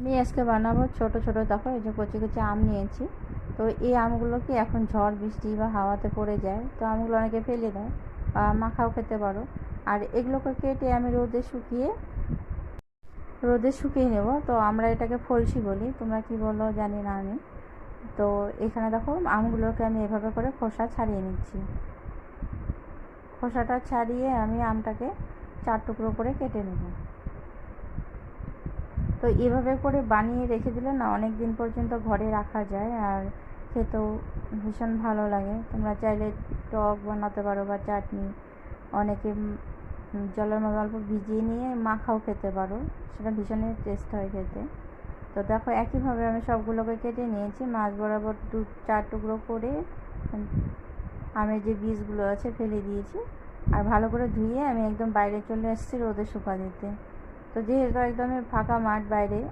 আমি আজকে বানাবো ছোট ছোট, দেখো এই যে কচি কচি আম নিয়েছি। তো এই আমগুলোকে এখন ঝড় বৃষ্টি বা হাওয়াতে পড়ে যায়, তো আমগুলো অনেকে ফেলে দেয় বা মাখাও খেতে পারো। আর এগুলোকে কেটে আমি রোদে শুকিয়ে নেব। তো আমরা এটাকে ফলসি বলি, তোমরা কি বলো জানি না আমি। তো এখানে দেখো আমগুলোকে আমি এভাবে করে খোসা ছাড়িয়ে নিচ্ছি। খোসাটা ছাড়িয়ে আমি আমটাকে 4 টুকরো করে কেটে নেব। তো এভাবে করে বানিয়ে রেখে দিলে না অনেক দিন পর্যন্ত ঘরে রাখা যায়, আর খেতেও ভীষণ ভালো লাগে। তোমরা চাইলে টক বানাতে পারো বা চাটনি, অনেকে জলের মধ্যে অল্প ভিজিয়ে নিয়ে মাখাও খেতে পারো, সেটা ভীষণই টেস্ট হয় খেতে। তো দেখো একইভাবে আমি সবগুলোকে কেটে নিয়েছি, মাছ বরাবর 4 টুকরো করে আমের যে বীজগুলো আছে ফেলে দিয়েছি। আর ভালো করে ধুয়ে আমি একদম বাইরে চলে এসেছি রোদে শুকা দিতে। তো যেহেতু একদমই ফাঁকা মাঠ বাইরে,